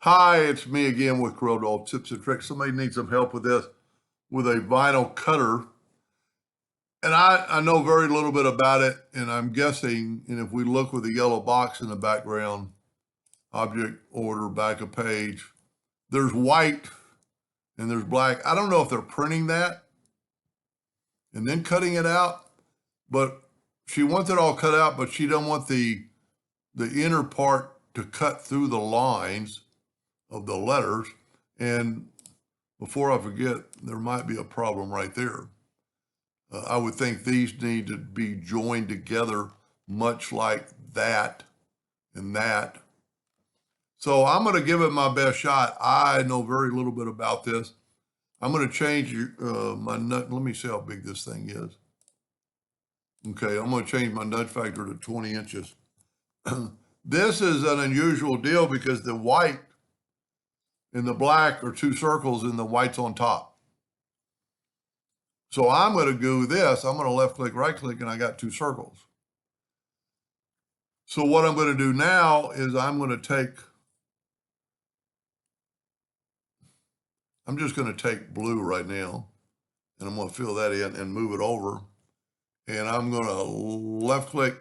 Hi, it's me again with Corel Tips and Tricks. Somebody needs some help with this with a vinyl cutter. And I know very little bit about it, and I'm guessing, and if we look with the yellow box in the background, object order, back a page, there's white and there's black. I don't know if they're printing that and then cutting it out, but she wants it all cut out, but she don't want the inner part to cut through the lines of the letters. And before I forget, there might be a problem right there. I would think these need to be joined together, much like that and that. So I'm going to give it my best shot. I know very little bit about this. I'm going to change my nut. Let me see how big this thing is. Okay, I'm going to change my nudge factor to 20 inches. This is an unusual deal because the white and the black are two circles and the white's on top. So I'm going to do this. I'm going to left click, right click, and I got two circles. So what I'm going to do now is I'm just going to take blue right now, and I'm going to fill that in and move it over. And I'm going to left click,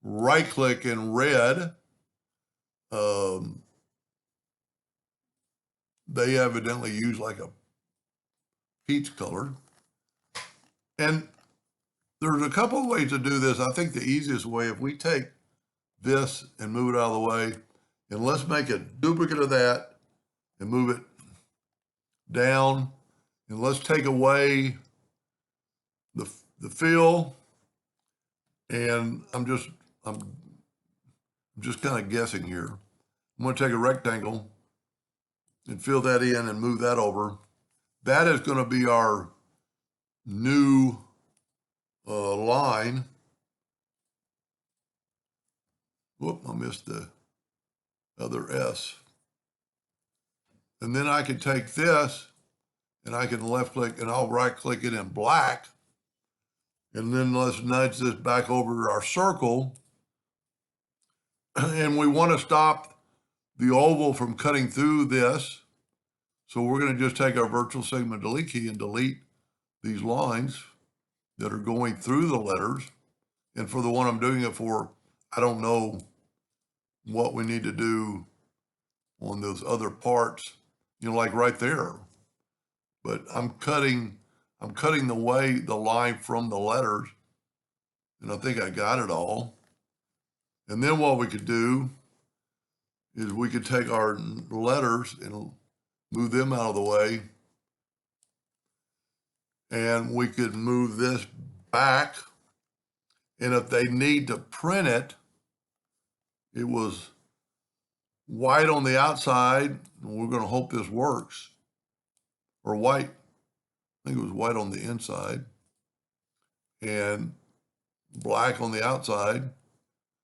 right click in red. They evidently use like a peach color. And there's a couple of ways to do this. I think the easiest way, if we take this and move it out of the way, and let's make a duplicate of that and move it down, and let's take away the fill, and I'm just kind of guessing here. I'm going to take a rectangle and fill that in and move that over. That is going to be our new line. Whoop, I missed the other S. And then I can take this and I can left click and I'll right click it in black. And then let's nudge this back over to our circle. And we want to stop the oval from cutting through this. So we're going to just take our virtual segment delete key and delete these lines that are going through the letters. And for the one I'm doing it for, I don't know what we need to do on those other parts, like right there. But I'm cutting the line from the letters, and I think I got it all. And then what we could do is we could take our letters and move them out of the way, and we could move this back. And if they need to print it, it was white on the outside, and we're going to hope this works, or white. I think it was white on the inside and black on the outside.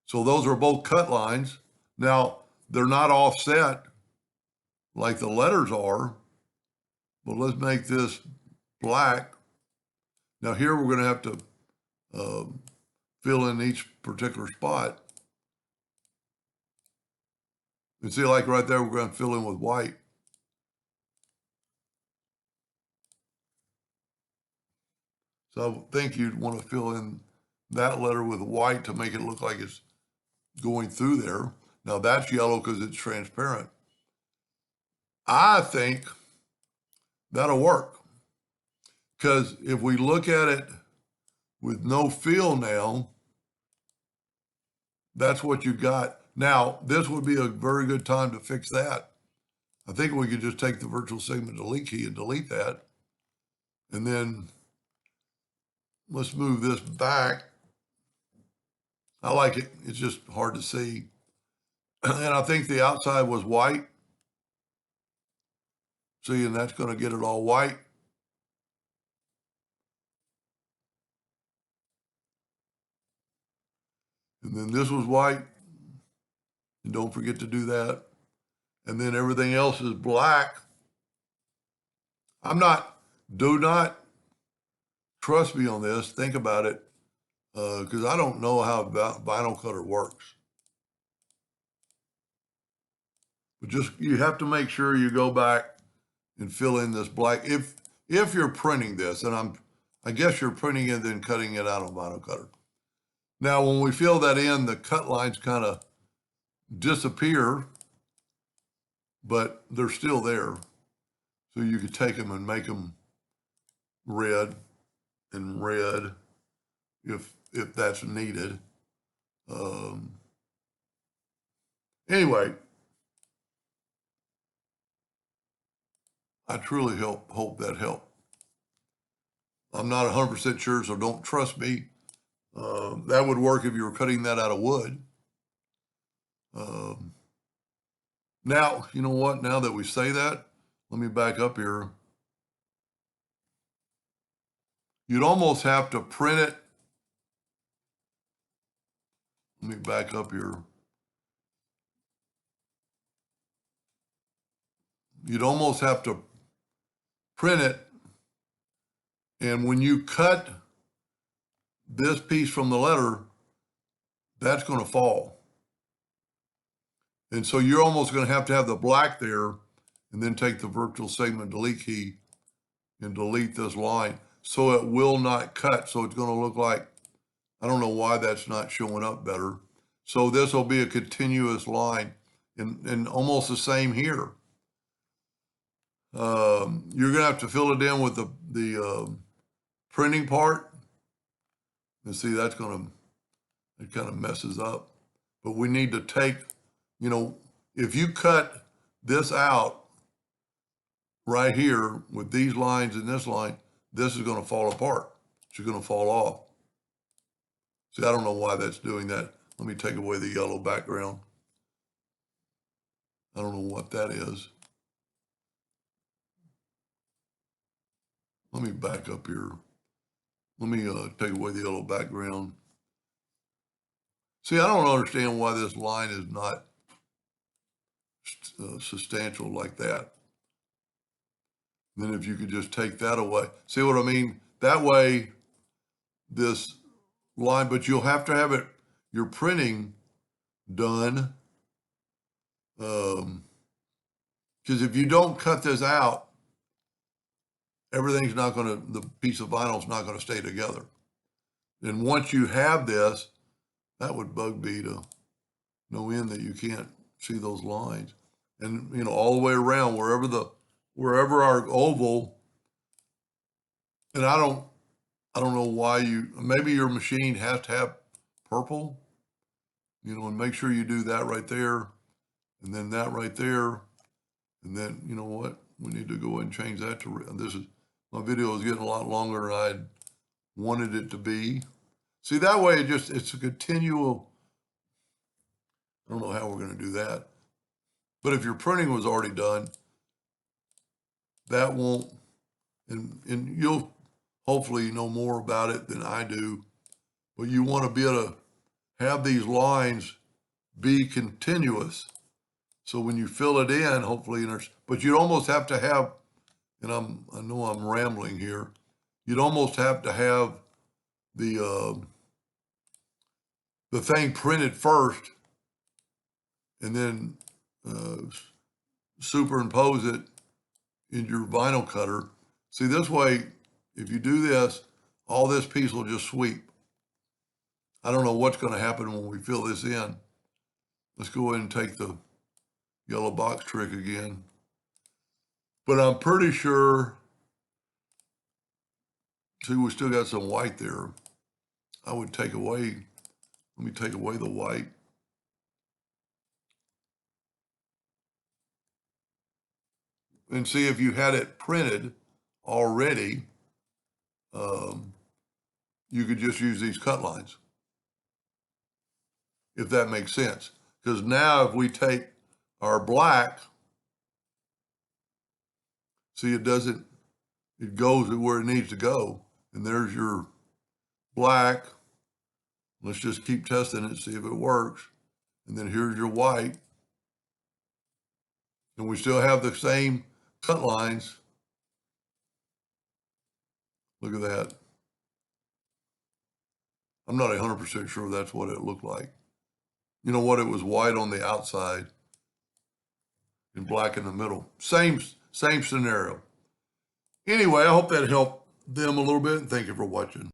So those are both cut lines. Now, they're not offset like the letters are, but let's make this black. Now here we're going to have to fill in each particular spot. And see, like right there, we're going to fill in with white. So I think you'd want to fill in that letter with white to make it look like it's going through there. Now that's yellow because it's transparent. I think that'll work. Because if we look at it with no fill now, that's what you got. Now, this would be a very good time to fix that. I think we could just take the virtual segment delete key and delete that. And then let's move this back. I like it. It's just hard to see. And I think the outside was white. See, and that's going to get it all white. And then this was white. And don't forget to do that. And then everything else is black. Do not trust me on this. Think about it. Because I don't know how vinyl cutter works. But just, you have to make sure you go back and fill in this black. If you're printing this, and I guess you're printing it then cutting it out on vinyl cutter. Now, when we fill that in, the cut lines kind of disappear, but they're still there. So you could take them and make them red and red if that's needed. Anyway, I truly hope that helped. I'm not 100% sure, so don't trust me. That would work if you were cutting that out of wood. Now, you know what? Now that we say that, let me back up here. You'd almost have to print it. Let me back up here. You'd almost have to print it. And when you cut this piece from the letter, that's going to fall. And so you're almost going to have the black there and then take the virtual segment delete key and delete this line so it will not cut. So it's going to look like, I don't know why that's not showing up better. So this will be a continuous line and almost the same here. You're going to have to fill it in with the printing part. And see, it kind of messes up. But we need to take, if you cut this out right here with these lines and this line, this is going to fall apart. It's going to fall off. See, I don't know why that's doing that. Let me take away the yellow background. I don't know what that is. Let me back up here. Let me take away the yellow background. See, I don't understand why this line is not substantial like that. Then if you could just take that away. See what I mean? That way, this line, but you'll have to have it, your printing done. Because if you don't cut this out, everything's not going to, the piece of vinyl is not going to stay together. And once you have this, that would bug me to no end that you can't see those lines. And, all the way around, wherever our oval, and I don't know why maybe your machine has to have purple, and make sure you do that right there, and then that right there, and then, you know what, we need to go ahead and change that to, my video is getting a lot longer than I wanted it to be. See, that way it's a continual, I don't know how we're going to do that. But if your printing was already done, that won't, and you'll hopefully know more about it than I do, but you want to be able to have these lines be continuous. So when you fill it in, hopefully, but you'd almost have to have, and I know I'm rambling here, you'd almost have to have the thing printed first and then superimpose it in your vinyl cutter. See, this way, if you do this, all this piece will just sweep. I don't know what's going to happen when we fill this in. Let's go ahead and take the yellow box trick again. But I'm pretty sure, see, we still got some white there. I would take away, let me take away the white. And see if you had it printed already, you could just use these cut lines, if that makes sense. Because now if we take our black, see, it goes where it needs to go. And there's your black. Let's just keep testing it, see if it works. And then here's your white. And we still have the same cut lines. Look at that. I'm not 100% sure that's what it looked like. You know what? It was white on the outside. and black in the middle. Same scenario. Anyway, I hope that helped them a little bit, and thank you for watching.